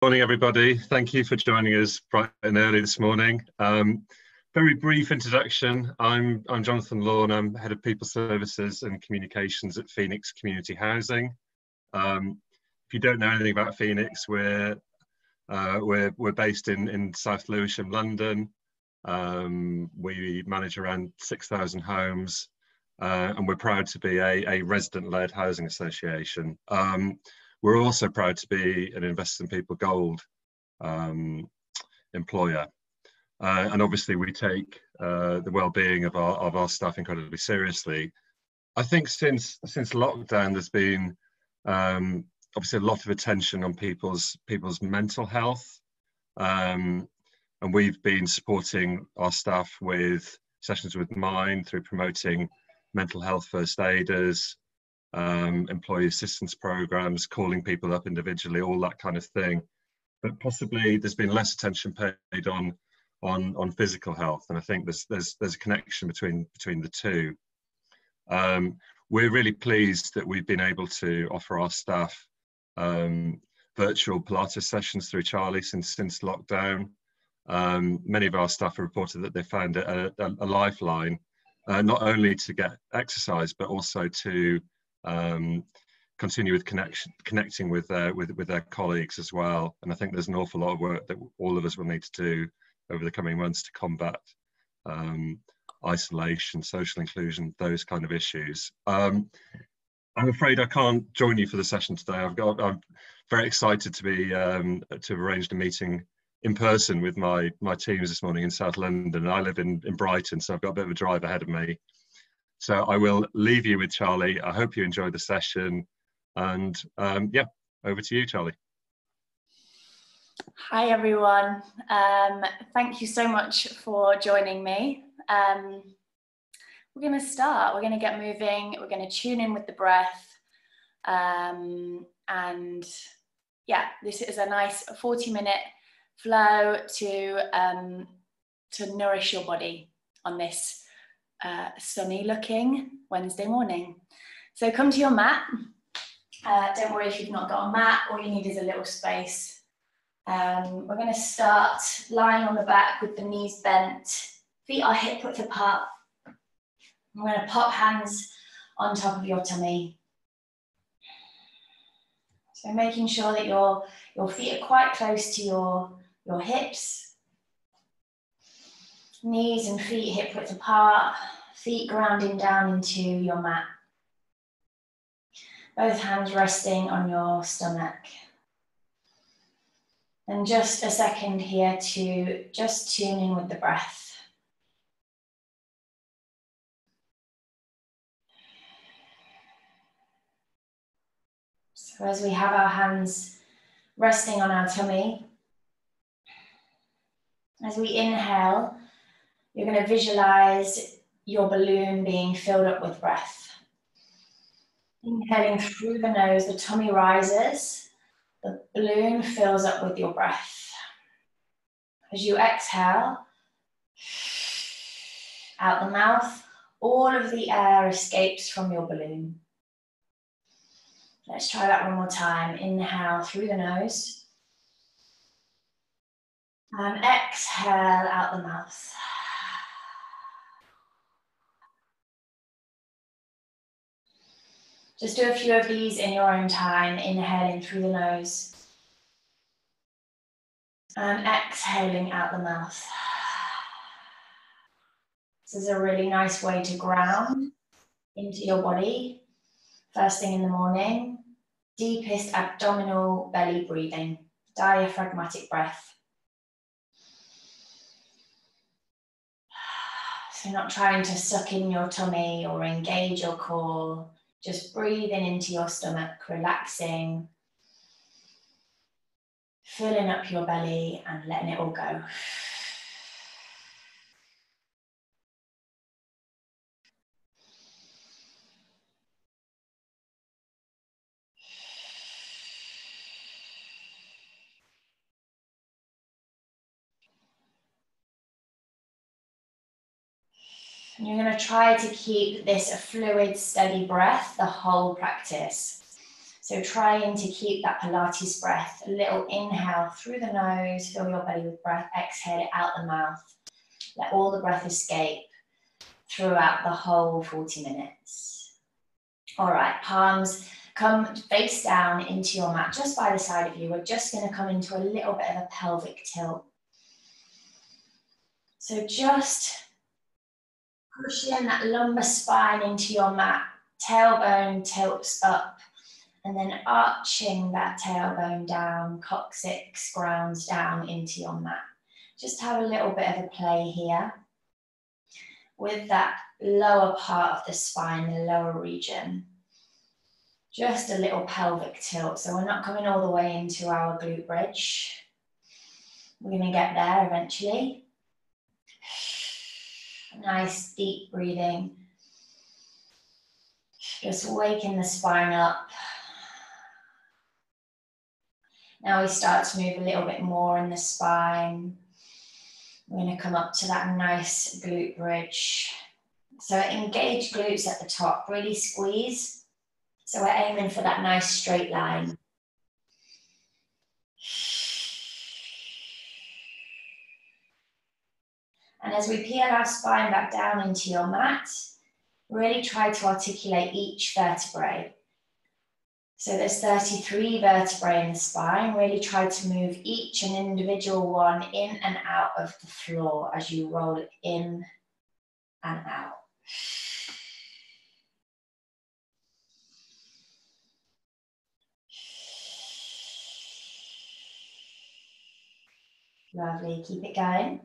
Morning, everybody. Thank you for joining us bright and early this morning. Very brief introduction. I'm Jonathan Lawn. I'm Head of People Services and Communications at Phoenix Community Housing. If you don't know anything about Phoenix, we're based in South Lewisham, London. We manage around 6,000 homes, and we're proud to be a resident-led housing association. We're also proud to be an Invest in People Gold employer. And obviously we take the well-being of our staff incredibly seriously. I think since lockdown, there's been obviously a lot of attention on people's mental health. And we've been supporting our staff with sessions with Mind through promoting mental health first aiders, employee assistance programs, calling people up individually, all that kind of thing. But possibly there's been less attention paid on physical health, and I think there's a connection between the two. We're really pleased that we've been able to offer our staff virtual Pilates sessions through Charlie since lockdown. Many of our staff have reported that they found it a lifeline, not only to get exercise but also to continue with connecting with their colleagues as well. And I think there's an awful lot of work that all of us will need to do over the coming months to combat isolation, social inclusion, those kind of issues. I'm afraid I can't join you for the session today. I'm very excited to have arranged a meeting in person with my teams this morning in South London. I live in Brighton, so I've got a bit of a drive ahead of me. So I will leave you with Charlie. I hope you enjoyed the session. And yeah, over to you, Charlie. Hi, everyone. Thank you so much for joining me. We're going to start. We're going to get moving. We're going to tune in with the breath. And yeah, this is a nice 40-minute flow to nourish your body on this sunny looking Wednesday morning. So come to your mat. Don't worry if you've not got a mat, all you need is a little space. We're going to start lying on the back with the knees bent, feet are hip width apart. We're going to pop hands on top of your tummy. So making sure that your feet are quite close to your hips. Knees and feet hip width apart, feet grounding down into your mat. Both hands resting on your stomach. And just a second here to just tune in with the breath. So as we have our hands resting on our tummy, as we inhale, you're going to visualize your balloon being filled up with breath. Inhaling through the nose, the tummy rises, the balloon fills up with your breath. As you exhale, out the mouth, all of the air escapes from your balloon. Let's try that one more time. Inhale through the nose. And exhale out the mouth. Just do a few of these in your own time, inhaling through the nose and exhaling out the mouth. This is a really nice way to ground into your body. First thing in the morning, deepest abdominal belly breathing, diaphragmatic breath. So not trying to suck in your tummy or engage your core. Just breathing into your stomach, relaxing, filling up your belly and letting it all go. And you're going to try to keep this a fluid, steady breath the whole practice. So trying to keep that Pilates breath, a little inhale through the nose, fill your belly with breath, exhale it out the mouth. Let all the breath escape throughout the whole 40 minutes. All right, palms come face down into your mat just by the side of you. We're just going to come into a little bit of a pelvic tilt. So just pushing that lumbar spine into your mat, tailbone tilts up, and then arching that tailbone down, coccyx grounds down into your mat. Just have a little bit of a play here with that lower part of the spine, the lower region. Just a little pelvic tilt, so we're not coming all the way into our glute bridge. We're going to get there eventually. Nice deep breathing. Just waking the spine up. Now we start to move a little bit more in the spine. We're going to come up to that nice glute bridge. So engage glutes at the top, really squeeze. So we're aiming for that nice straight line. And as we peel our spine back down into your mat, really try to articulate each vertebrae. So there's 33 vertebrae in the spine. Really try to move each and individual one in and out of the floor as you roll it in and out. Lovely, keep it going.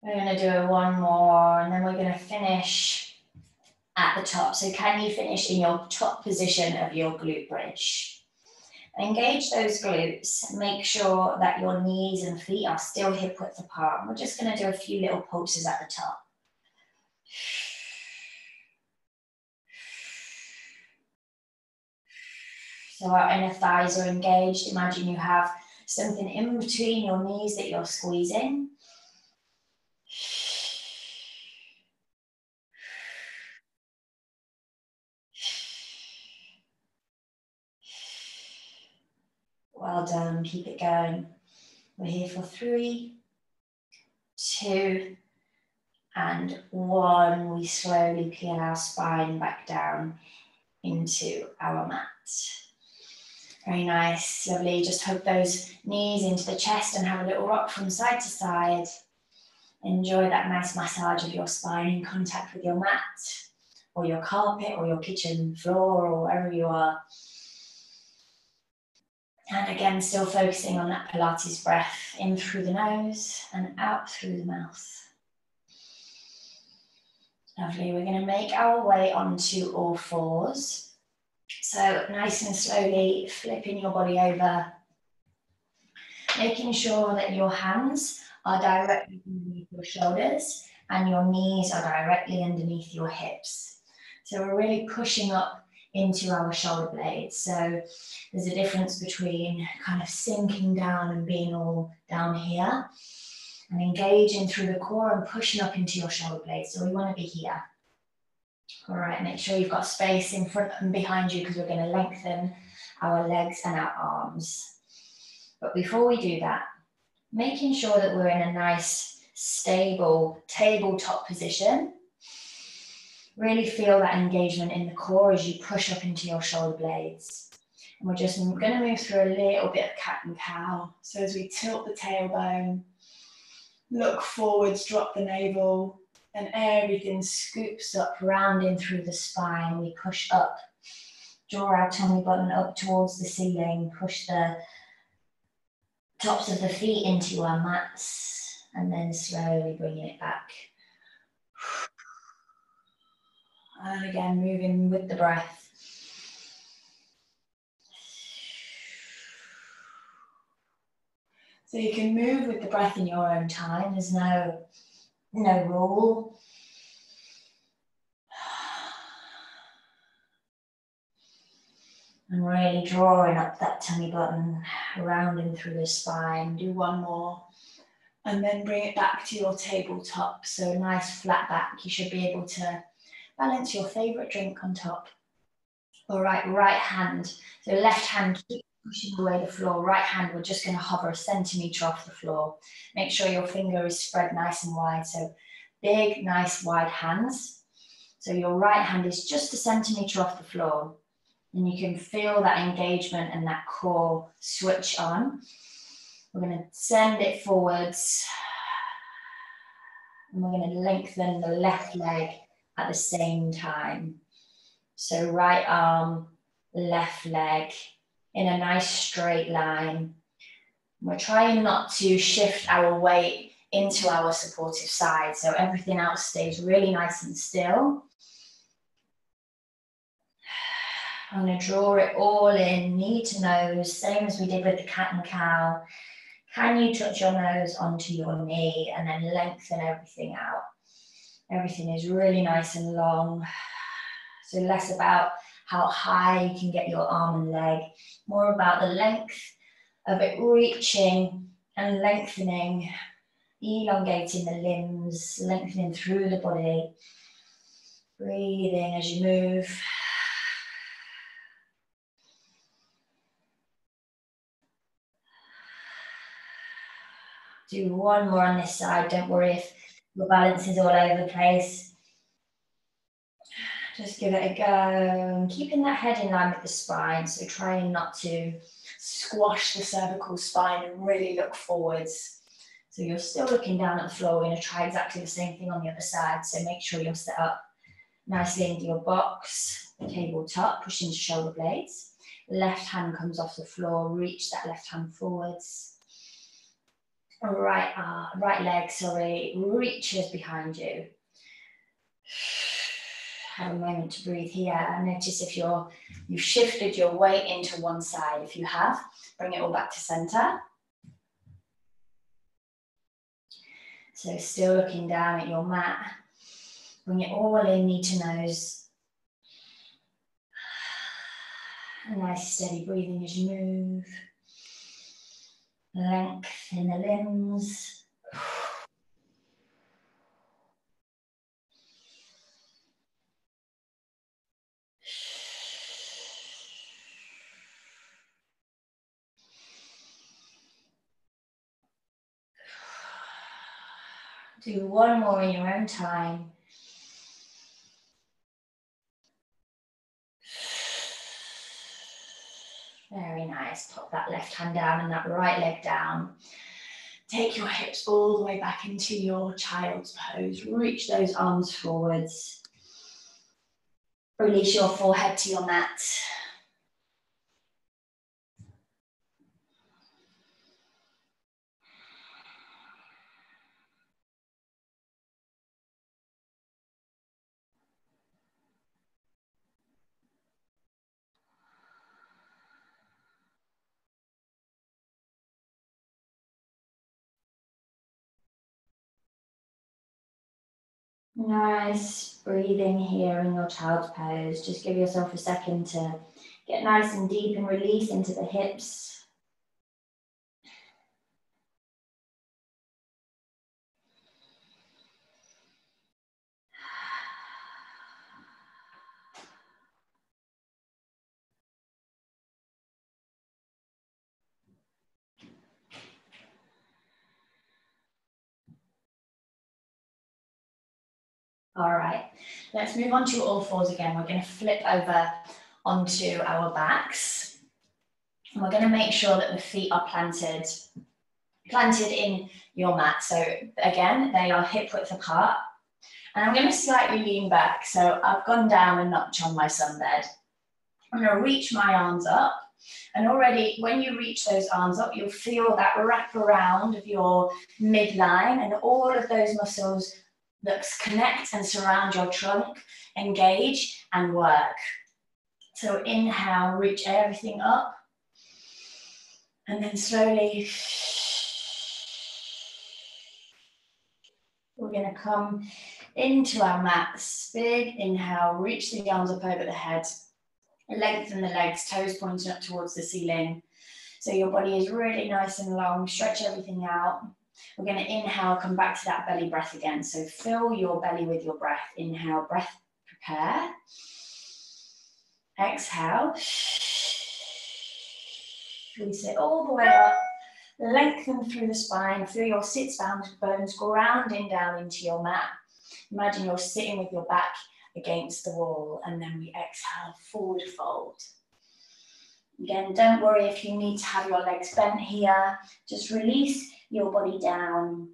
We're going to do one more and then we're going to finish at the top. So can you finish in your top position of your glute bridge? Engage those glutes. Make sure that your knees and feet are still hip width apart. We're just going to do a few little pulses at the top. So our inner thighs are engaged. Imagine you have something in between your knees that you're squeezing. Well done, keep it going. We're here for 3, 2, and 1. We slowly peel our spine back down into our mat. Very nice, lovely. Just hug those knees into the chest and have a little rock from side to side. Enjoy that nice massage of your spine in contact with your mat, or your carpet, or your kitchen floor, or wherever you are. And again, still focusing on that Pilates breath, in through the nose and out through the mouth. Lovely, we're going to make our way onto all fours. So nice and slowly flipping your body over, making sure that your hands are directly underneath your shoulders and your knees are directly underneath your hips. So we're really pushing up into our shoulder blades. So there's a difference between kind of sinking down and being all down here and engaging through the core and pushing up into your shoulder blades. So we want to be here. All right, make sure you've got space in front and behind you because we're going to lengthen our legs and our arms. But before we do that, making sure that we're in a nice, stable tabletop position. Really feel that engagement in the core as you push up into your shoulder blades. And we're just going to move through a little bit of cat and cow. So as we tilt the tailbone, look forwards, drop the navel, and everything scoops up, rounding through the spine. We push up, draw our tummy button up towards the ceiling, push the tops of the feet into our mats, and then slowly bringing it back. And again, moving with the breath. So you can move with the breath in your own time. There's no rule. And really drawing up that tummy button, rounding through the spine. Do one more. And then bring it back to your tabletop. So nice flat back. You should be able to balance your favorite drink on top. All right, right hand. So left hand, keep pushing away the floor. Right hand, we're just going to hover a centimetre off the floor. Make sure your finger is spread nice and wide. So big, nice, wide hands. So your right hand is just a centimetre off the floor. And you can feel that engagement and that core switch on. We're going to send it forwards. And we're going to lengthen the left leg at the same time. So right arm, left leg in a nice straight line. We're trying not to shift our weight into our supportive side. So everything else stays really nice and still. I'm going to draw it all in, knee to nose, same as we did with the cat and cow. Can you touch your nose onto your knee and then lengthen everything out? Everything is really nice and long. So less about how high you can get your arm and leg, more about the length of it reaching and lengthening, elongating the limbs, lengthening through the body. Breathing as you move. Do one more on this side. Don't worry if your balance is all over the place. Just give it a go. Keeping that head in line with the spine. So trying not to squash the cervical spine and really look forwards. So you're still looking down at the floor. We're going to try exactly the same thing on the other side. So make sure you're set up nicely into your box, tabletop, push into shoulder blades. Left hand comes off the floor. Reach that left hand forwards. Right leg, reaches behind you. Have a moment to breathe here. Notice if you've shifted your weight into one side. If you have, bring it all back to center. So still looking down at your mat. Bring it all in, knee to nose. A nice steady breathing as you move. Length in the limbs. Do one more in your own time. Very nice. Pop that left hand down and that right leg down. Take your hips all the way back into your child's pose. Reach those arms forwards. Release your forehead to your mat. Nice breathing here in your child's pose. Just give yourself a second to get nice and deep and release into the hips. All right, let's move on to all fours again. We're going to flip over onto our backs. And we're going to make sure that the feet are planted in your mat. So again, they are hip width apart. And I'm going to slightly lean back. So I've gone down a notch on my sunbed. I'm going to reach my arms up. And already when you reach those arms up, you'll feel that wrap around of your midline and all of those muscles that connect and surround your trunk, engage and work. So inhale, reach everything up. And then slowly, we're going to come into our mats. Big inhale, reach the arms up over the head. Lengthen the legs, toes pointing up towards the ceiling. So your body is really nice and long. Stretch everything out. We're going to inhale, come back to that belly breath again. So fill your belly with your breath. Inhale, breath, prepare. Exhale. Release it all the way up. Lengthen through the spine. Feel your sit bones grounding down into your mat. Imagine you're sitting with your back against the wall, and then we exhale, forward fold. Again, don't worry if you need to have your legs bent here. Just release your body down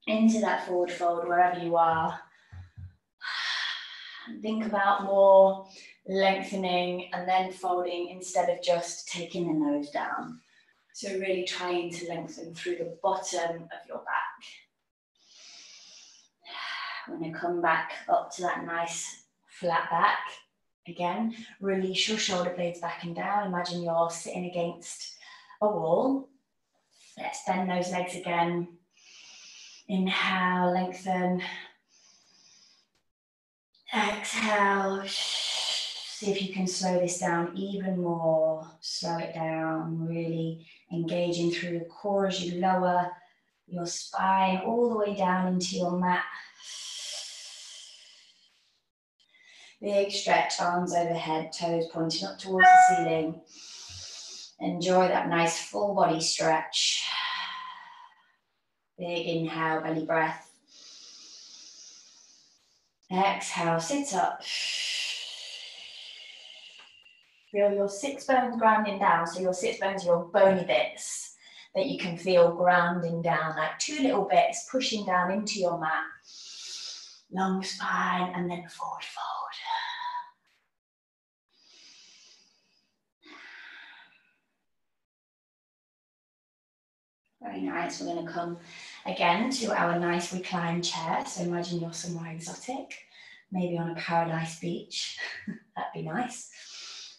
into that forward fold wherever you are. Think about more lengthening and then folding instead of just taking the nose down. So really trying to lengthen through the bottom of your back. We're going to come back up to that nice flat back. Again, release your shoulder blades back and down. Imagine you're sitting against a wall. Let's bend those legs again. Inhale, lengthen. Exhale. See if you can slow this down even more. Slow it down, really engaging through the core as you lower your spine all the way down into your mat. Big stretch, arms overhead, toes pointing up towards the ceiling. Enjoy that nice full body stretch. Big inhale, belly breath. Exhale, sit up. Feel your sits bones grounding down. So your sits bones are your bony bits that you can feel grounding down, like two little bits pushing down into your mat. Long spine and then forward fold. Very nice. We're going to come again to our nice reclined chair. So imagine you're somewhere exotic, maybe on a paradise beach. That'd be nice.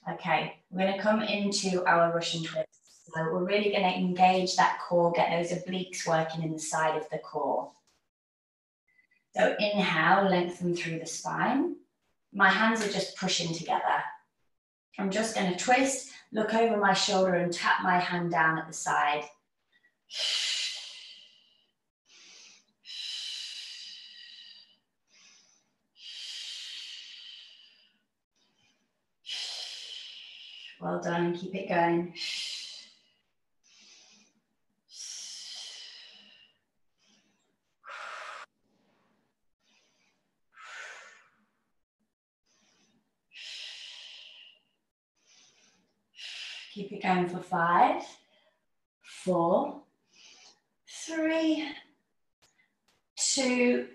Okay, we're going to come into our Russian twist. So we're really going to engage that core, get those obliques working in the side of the core. So inhale, lengthen through the spine. My hands are just pushing together. I'm just going to twist, look over my shoulder and tap my hand down at the side. Well done, keep it going. Keep it going for 5, 4, 3, 2,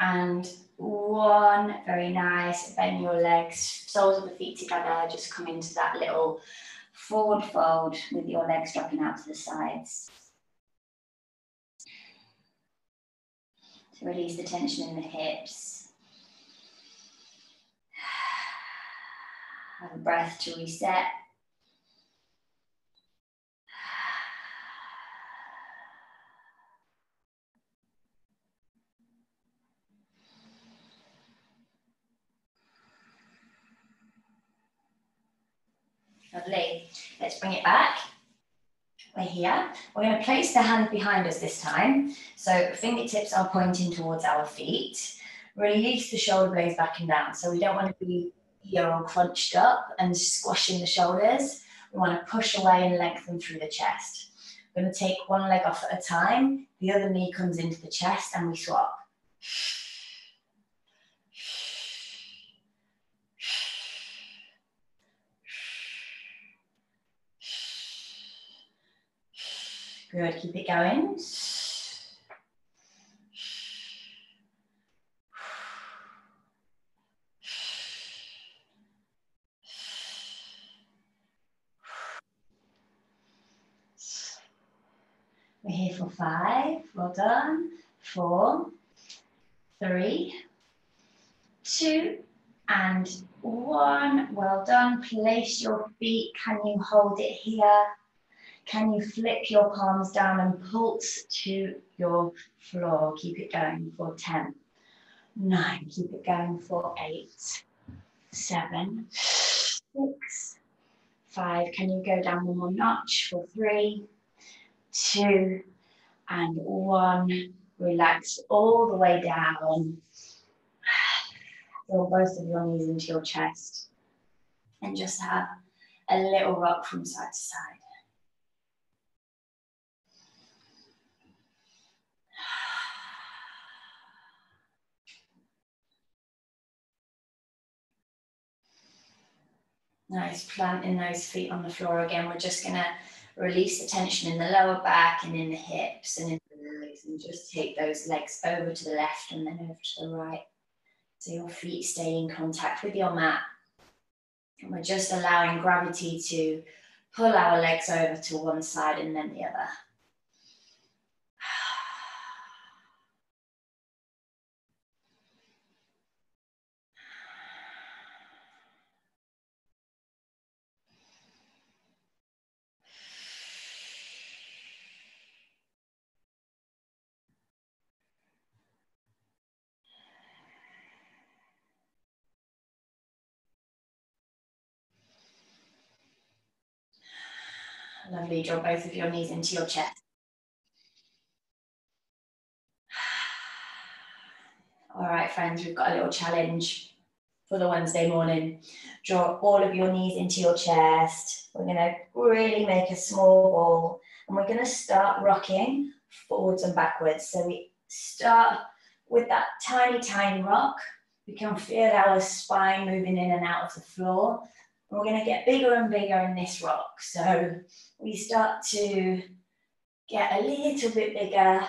and 1. Very nice. Bend your legs, soles of the feet together. Just come into that little forward fold with your legs dropping out to the sides. To release the tension in the hips. Have a breath to reset. Lovely. Let's bring it back. We're here. We're going to place the hand behind us this time. So fingertips are pointing towards our feet. Release the shoulder blades back and down. So we don't want to be here all crunched up and squashing the shoulders. We want to push away and lengthen through the chest. We're going to take one leg off at a time. The other knee comes into the chest and we swap. Good, keep it going. We're here for 5, well done. 4, 3, 2, and 1, well done. Place your feet, can you hold it here? Can you flip your palms down and pulse to your floor? Keep it going for 10, 9, keep it going for 8, 7, 6, 5. Can you go down one more notch for 3, 2, and 1. Relax all the way down. Draw both of your knees into your chest and just have a little rock from side to side. Nice, planting those feet on the floor again. We're just going to release the tension in the lower back and in the hips and in the legs, and just take those legs over to the left and then over to the right. So your feet stay in contact with your mat. And we're just allowing gravity to pull our legs over to one side and then the other. Lovely, draw both of your knees into your chest. All right, friends, we've got a little challenge for the Wednesday morning. Draw all of your knees into your chest. We're gonna really make a small ball, and we're gonna start rocking forwards and backwards. So we start with that tiny, tiny rock. We can feel our spine moving in and out of the floor. And we're gonna get bigger and bigger in this rock. So we start to get a little bit bigger,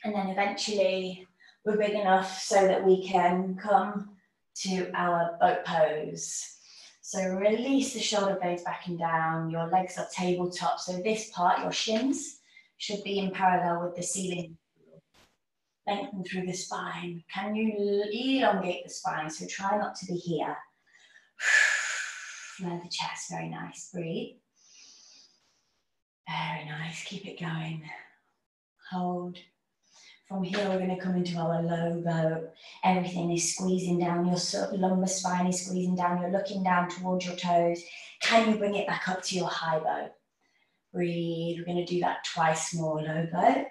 and then eventually we're big enough so that we can come to our boat pose. So release the shoulder blades back and down. Your legs are tabletop. So this part, your shins, should be in parallel with the ceiling. Lengthen through the spine. Can you elongate the spine? So try not to be here. Flare the chest, very nice. Breathe. Very nice, keep it going. Hold. From here, we're going to come into our low boat. Everything is squeezing down. Your lumbar spine is squeezing down. You're looking down towards your toes. Can you bring it back up to your high boat? Breathe. We're going to do that twice more. Low boat.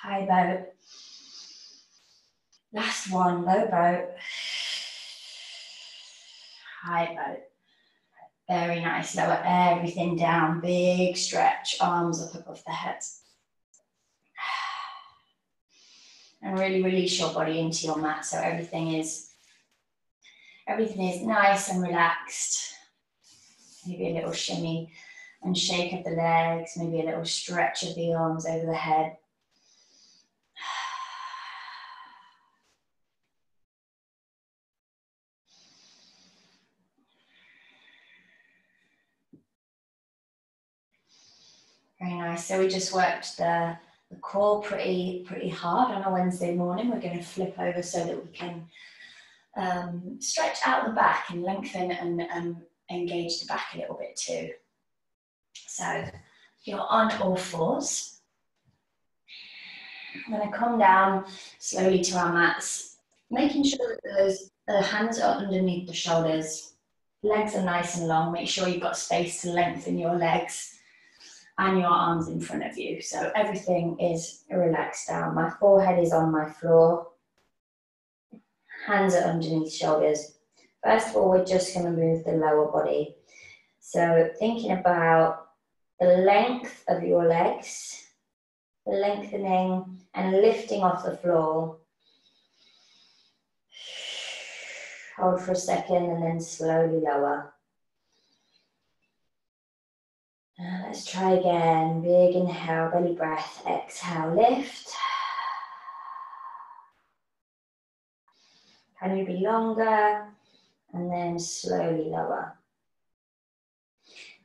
High boat. Last one. Low boat. High boat. Very nice. Lower everything down. Big stretch. Arms up above the head. And really release your body into your mat so everything is nice and relaxed. Maybe a little shimmy and shake of the legs, maybe a little stretch of the arms over the head. Very nice. So we just worked the core pretty hard on a Wednesday morning. We're going to flip over so that we can stretch out the back and lengthen and engage the back a little bit too. So you're on all fours. I'm going to come down slowly to our mats, making sure that the hands are underneath the shoulders. Legs are nice and long. Make sure you've got space to lengthen your legs and your arms in front of you. So everything is relaxed down. My forehead is on my floor. Hands are underneath shoulders. First of all, we're just going to move the lower body. So thinking about the length of your legs, the lengthening and lifting off the floor. Hold for a second and then slowly lower. Let's try again. Big inhale, belly breath. Exhale, lift. Can you be longer? And then slowly lower.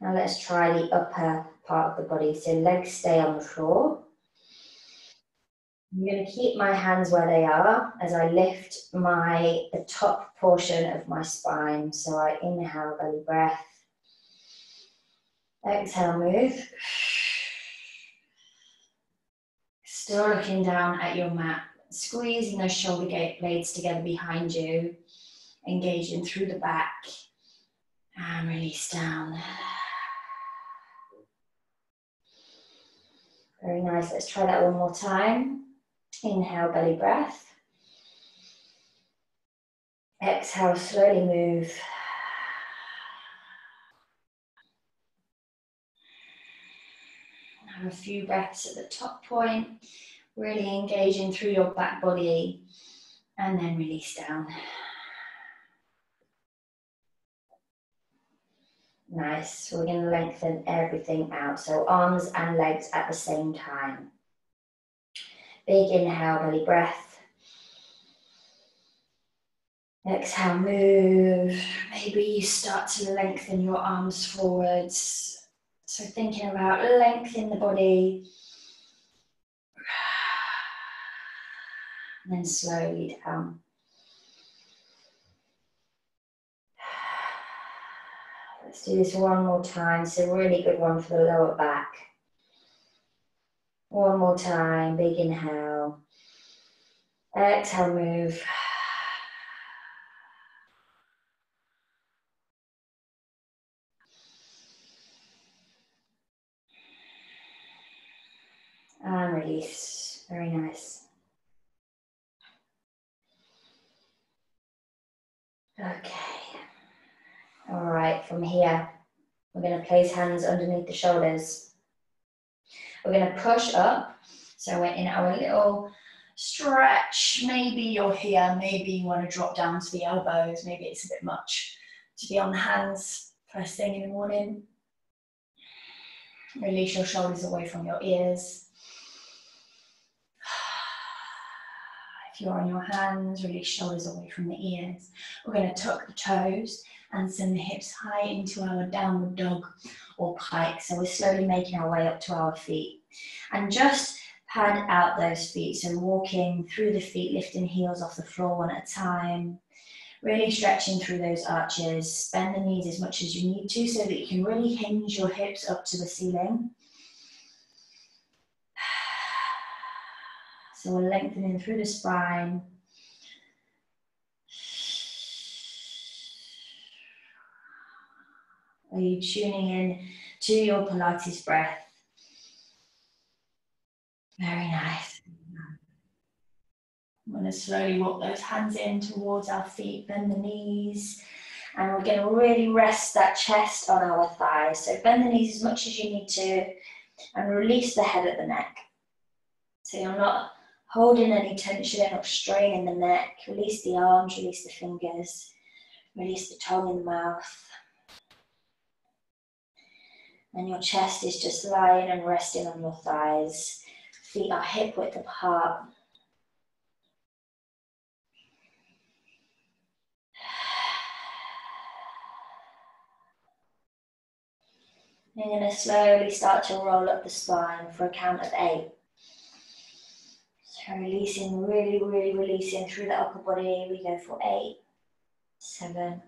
Now let's try the upper part of the body. So legs stay on the floor. I'm going to keep my hands where they are as I lift the top portion of my spine. So I inhale, belly breath. Exhale, move. Still looking down at your mat, squeezing those shoulder blades together behind you, engaging through the back And release down. Very nice. Let's try that one more time. Inhale, belly breath. Exhale, slowly move. Have a few breaths at the top point, really engaging through your back body, and then release down. Nice. We're going to lengthen everything out. So arms and legs at the same time. Big inhale, belly breath. Exhale, move. Maybe you start to lengthen your arms forwards. So thinking about lengthening the body. And then slowly down. Let's do this one more time. It's a really good one for the lower back. One more time. Big inhale. Exhale, move. And release. Very nice. Okay. All right, from here, we're going to place hands underneath the shoulders. We're going to push up. So we're in our little stretch. Maybe you're here, maybe you want to drop down to the elbows. Maybe it's a bit much to be on the hands first thing in the morning. Release your shoulders away from your ears. If you're on your hands, release shoulders away from the ears. We're going to tuck the toes and send the hips high into our downward dog or pike. So we're slowly making our way up to our feet. And just pad out those feet. So walking through the feet, lifting heels off the floor one at a time. Really stretching through those arches. Bend the knees as much as you need to so that you can really hinge your hips up to the ceiling. So we're lengthening through the spine. Are you tuning in to your Pilates breath? Very nice. I'm going to slowly walk those hands in towards our feet, bend the knees, and we're going to really rest that chest on our thighs. So bend the knees as much as you need to and release the head at the neck. So you're not holding any tension or strain in the neck. Release the arms, release the fingers, release the tongue and mouth. And your chest is just lying and resting on your thighs. Feet are hip width apart. You're going to slowly start to roll up the spine for a count of 8. So releasing, really releasing through the upper body. We go for 8, 7,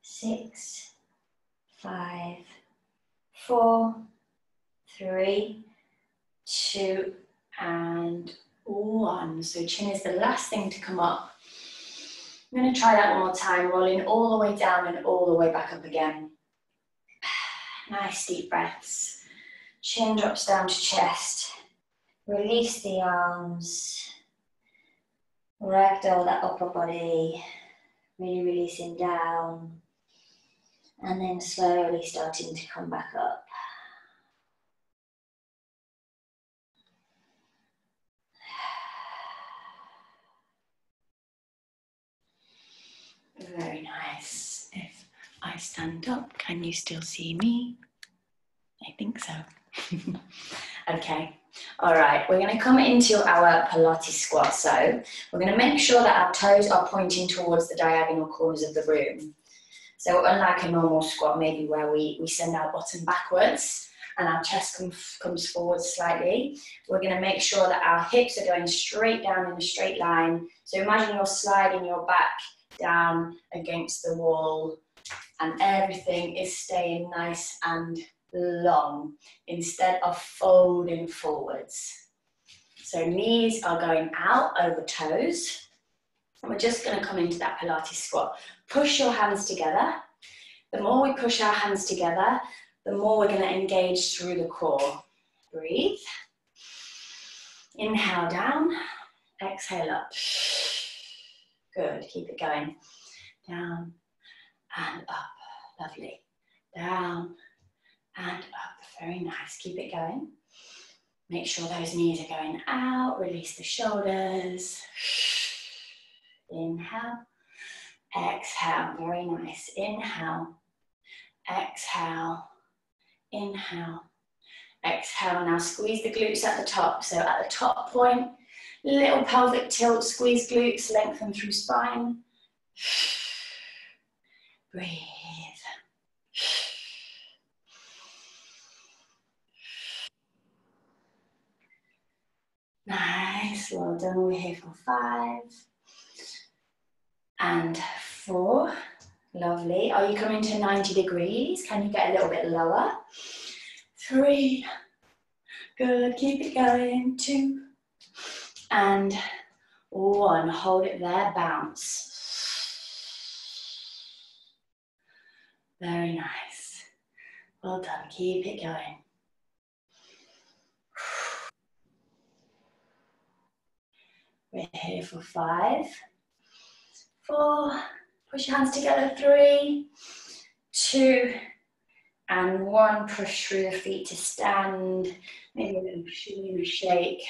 6, 5, 4, 3, 2, and 1. So chin is the last thing to come up. I'm going to try that one more time, rolling all the way down and all the way back up again. Nice deep breaths. Chin drops down to chest. Release the arms. Ragdoll that upper body. Really releasing down. And then slowly starting to come back up. Very nice. If I stand up, can you still see me? I think so. Okay. All right, we're going to come into our Pilates squat. So we're going to make sure that our toes are pointing towards the diagonal corners of the room. So unlike a normal squat, maybe where we send our bottom backwards and our chest comes forward slightly, we're going to make sure that our hips are going straight down in a straight line. So imagine you're sliding your back down against the wall and everything is staying nice and long instead of folding forwards. So knees are going out over toes. We're just going to come into that Pilates squat. Push your hands together. The more we push our hands together, the more we're going to engage through the core. Breathe. Inhale down, exhale up. Good, keep it going. Down and up, lovely. Down and up, very nice, keep it going. Make sure those knees are going out, release the shoulders. Inhale, exhale, very nice. Inhale, exhale, inhale, exhale. Now squeeze the glutes at the top. So at the top point, little pelvic tilt, squeeze glutes, lengthen through spine. Breathe. Nice, well done. We're here for 5 and 4. Lovely. Are you coming to 90 degrees? Can you get a little bit lower? 3. Good. Keep it going. 2 and 1. Hold it there. Bounce. Very nice. Well done. Keep it going. We're here for 5, 4. Push your hands together. 3, 2, and 1. Push through the feet to stand. Maybe a little shimmy shake.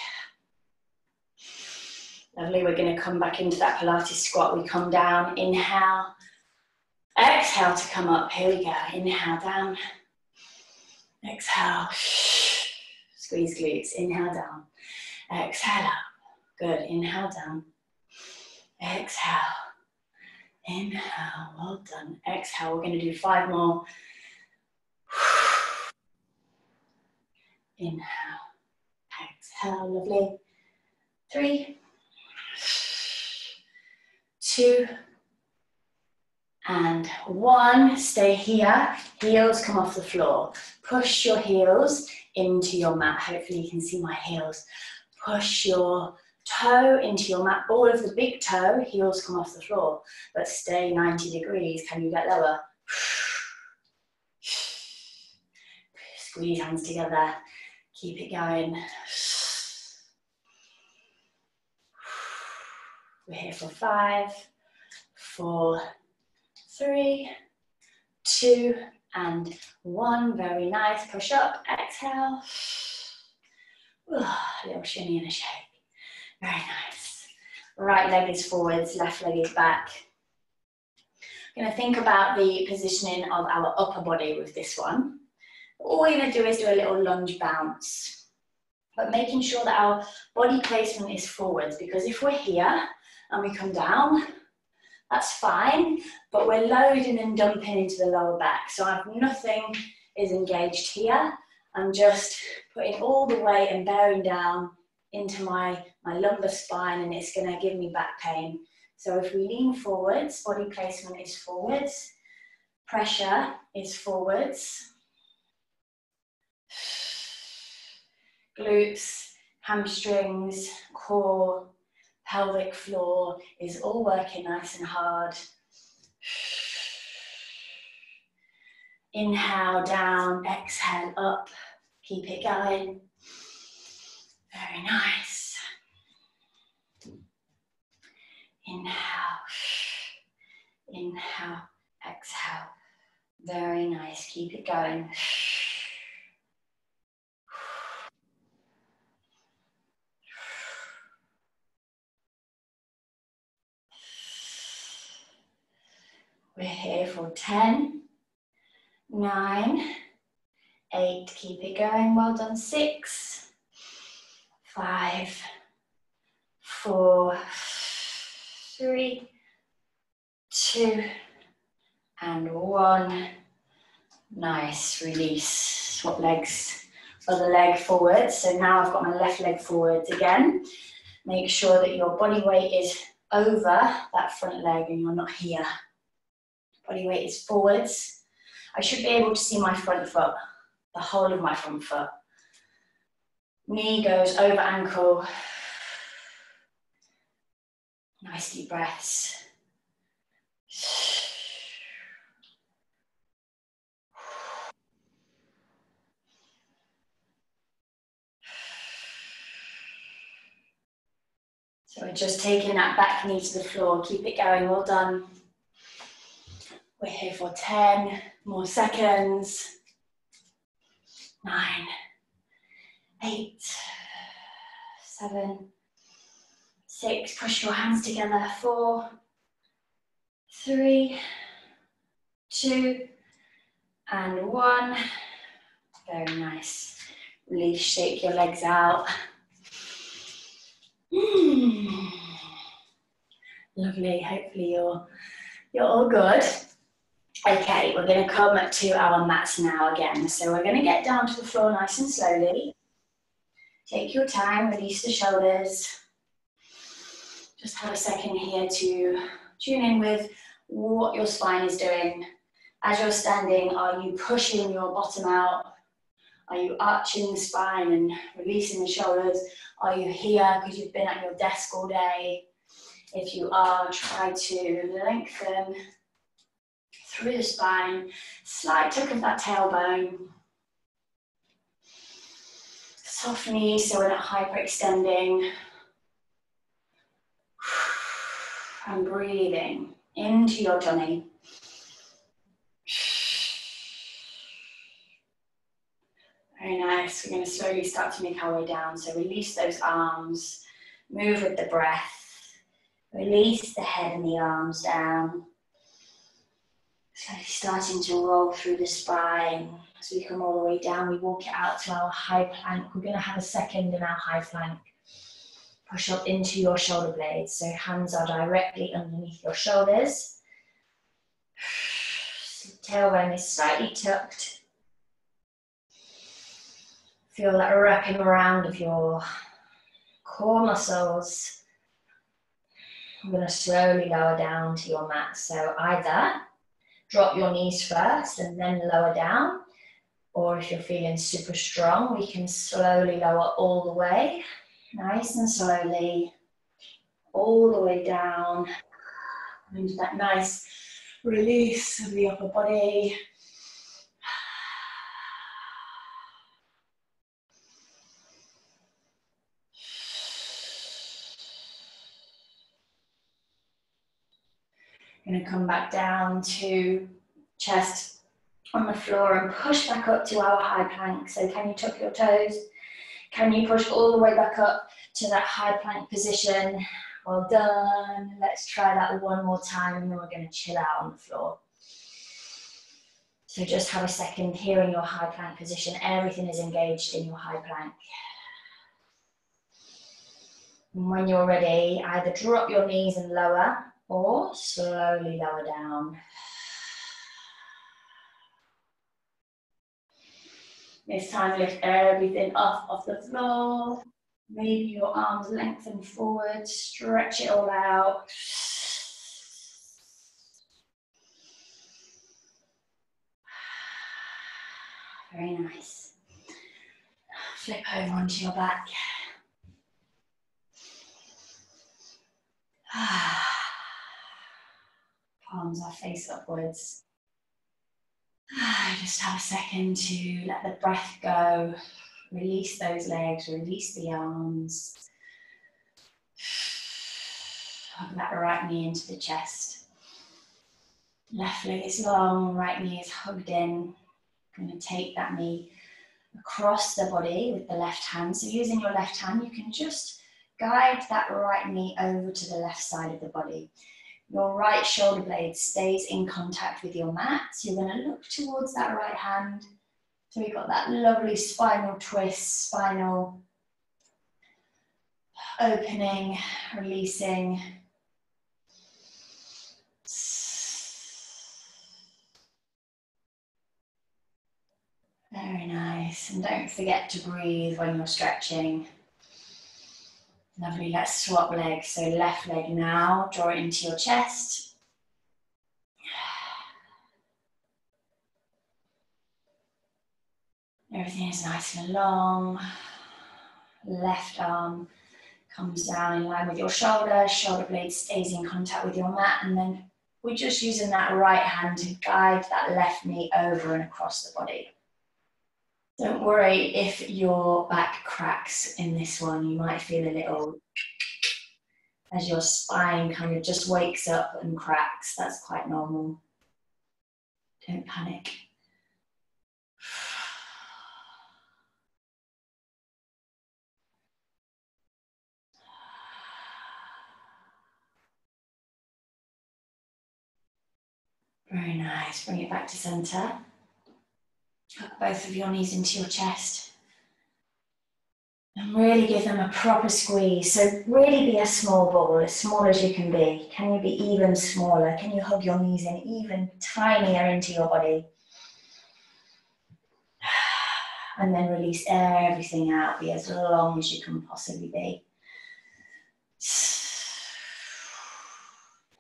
Lovely. We're going to come back into that Pilates squat. We come down. Inhale. Exhale to come up. Here we go. Inhale down. Exhale. Squeeze glutes. Inhale down. Exhale up. Good. Inhale down. Exhale. Inhale. Well done. Exhale. We're going to do 5 more. Inhale. Exhale. Lovely. 3, 2, and 1. Stay here. Heels come off the floor. Push your heels into your mat. Hopefully you can see my heels. Push your toe into your mat. Ball of the big toe. Heels come off the floor. But stay 90 degrees. Can you get lower? Squeeze hands together. Keep it going. We're here for 5, 4, 3, 2, and 1. Very nice. Push up. Exhale. A little shimmy and a shake. Very nice. Right leg is forwards, left leg is back. I'm going to think about the positioning of our upper body with this one. All we're going to do is do a little lunge bounce, but making sure that our body placement is forwards, because if we're here and we come down, that's fine, but we're loading and dumping into the lower back. So nothing is engaged here. I'm just putting all the weight and bearing down into my lumbar spine, and it's going to give me back pain. So if we lean forwards, body placement is forwards, pressure is forwards. Glutes, hamstrings, core, pelvic floor is all working nice and hard. Inhale down, exhale up. Keep it going. Very nice. Inhale, inhale, exhale. Very nice. Keep it going. We're here for 10, 9, 8, keep it going, well done, 6, 5, 4, 3, 2, and 1. Nice, release, swap legs, other leg forward. So now I've got my left leg forwards again. Make sure that your body weight is over that front leg and you're not here. Body weight is forwards. I should be able to see my front foot, the whole of my front foot. Knee goes over ankle. Nice deep breaths. So we're just taking that back knee to the floor. Keep it going, well done. We're here for 10 more seconds. 9, 8, 7, 6. Push your hands together. 4, 3, 2, and 1. Very nice. Release, shake your legs out. Lovely, hopefully you're all good. Okay, we're going to come to our mats now again. So we're going to get down to the floor nice and slowly. Take your time, release the shoulders. Just have a second here to tune in with what your spine is doing. As you're standing, are you pushing your bottom out? Are you arching the spine and releasing the shoulders? Are you here because you've been at your desk all day? If you are, try to lengthen through the spine, slight tuck of that tailbone. Soft knees so we're not hyperextending. And breathing into your tummy. Very nice. We're going to slowly start to make our way down. So release those arms, move with the breath. Release the head and the arms down. Slowly starting to roll through the spine. As we come all the way down, we walk it out to our high plank. We're going to have a second in our high plank. Push up into your shoulder blades. So hands are directly underneath your shoulders. Tailbone is slightly tucked. Feel that wrapping around of your core muscles. I'm going to slowly lower down to your mat. So either drop your knees first and then lower down, or if you're feeling super strong, we can slowly lower all the way, nice and slowly, all the way down into that nice release of the upper body. Going to come back down to chest on the floor and push back up to our high plank. So can you tuck your toes? Can you push all the way back up to that high plank position? Well done. Let's try that one more time and then we're going to chill out on the floor. So just have a second here in your high plank position. Everything is engaged in your high plank. And when you're ready, either drop your knees and lower or slowly lower down. This time lift everything off the floor. Maybe your arms lengthen forward, stretch it all out. Very nice. Flip over onto your back. Palms are face upwards. Just have a second to let the breath go. Release those legs, release the arms. Hug that right knee into the chest. Left leg is long, right knee is hugged in. I'm going to take that knee across the body with the left hand. So using your left hand, you can just guide that right knee over to the left side of the body. Your right shoulder blade stays in contact with your mat. So you're going to look towards that right hand. So we've got that lovely spinal twist, spinal opening, releasing. Very nice. And don't forget to breathe when you're stretching. Lovely, let's swap legs. So left leg now, draw it into your chest. Everything is nice and long. Left arm comes down in line with your shoulder. Shoulder blade stays in contact with your mat. And then we're just using that right hand to guide that left knee over and across the body. Don't worry if your back cracks in this one. You might feel a little as your spine kind of just wakes up and cracks. That's quite normal. Don't panic. Very nice. Bring it back to center. Hook both of your knees into your chest. And really give them a proper squeeze. So really be a small ball, as small as you can be. Can you be even smaller? Can you hug your knees in even tinier into your body? And then release everything out. Be as long as you can possibly be.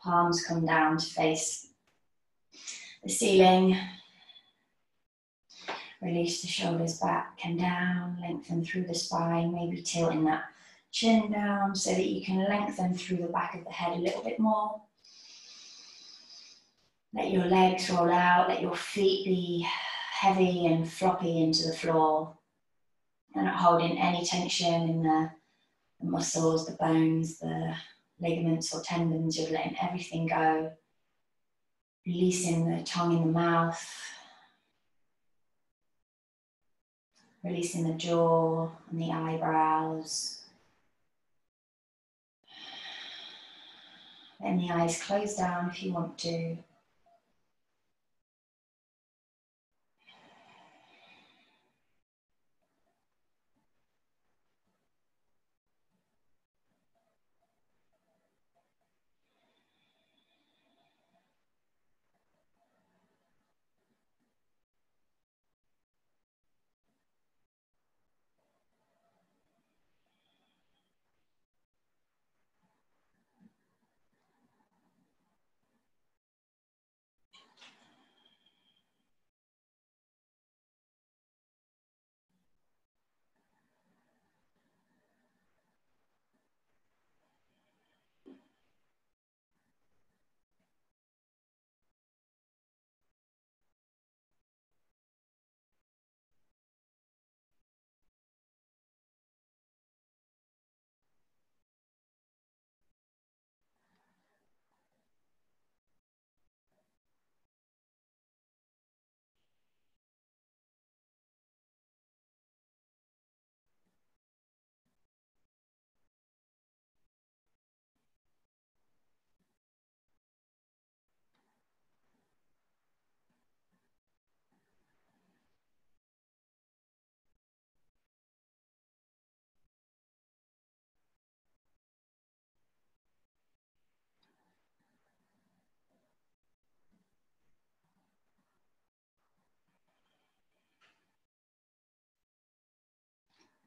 Palms come down to face the ceiling. Release the shoulders back and down, lengthen through the spine, maybe tilting that chin down so that you can lengthen through the back of the head a little bit more. Let your legs roll out, let your feet be heavy and floppy into the floor. You're not holding any tension in the muscles, the bones, the ligaments or tendons. You're letting everything go. Releasing the tongue in the mouth. Releasing the jaw and the eyebrows. Letting the eyes close down if you want to.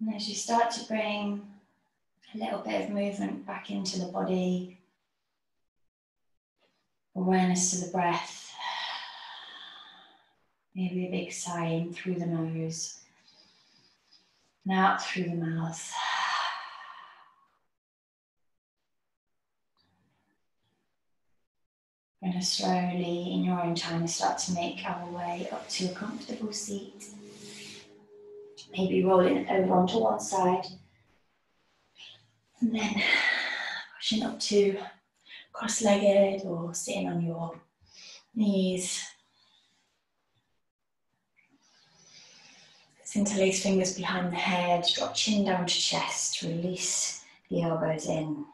And as you start to bring a little bit of movement back into the body, awareness to the breath, maybe a big sigh in through the nose and out through the mouth. We're going to slowly, in your own time, start to make our way up to a comfortable seat. Maybe rolling over onto one side and then pushing up to cross-legged or sitting on your knees. Interlace fingers behind the head, drop chin down to chest, release the elbows in.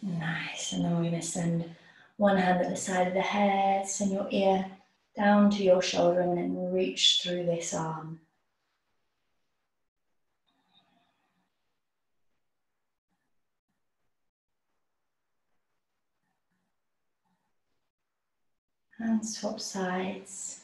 Nice, and then we're going to send one hand at the side of the head, send your ear down to your shoulder and then reach through this arm. And swap sides.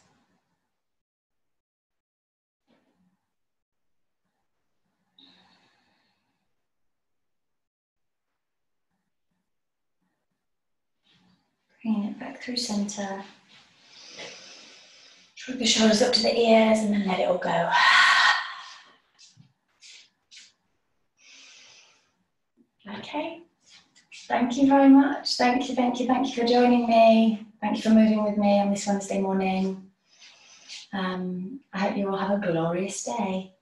Bringing it back through center. Shrug the shoulders up to the ears and then let it all go. Okay. Thank you very much. Thank you for joining me. Thank you for moving with me on this Wednesday morning. I hope you all have a glorious day.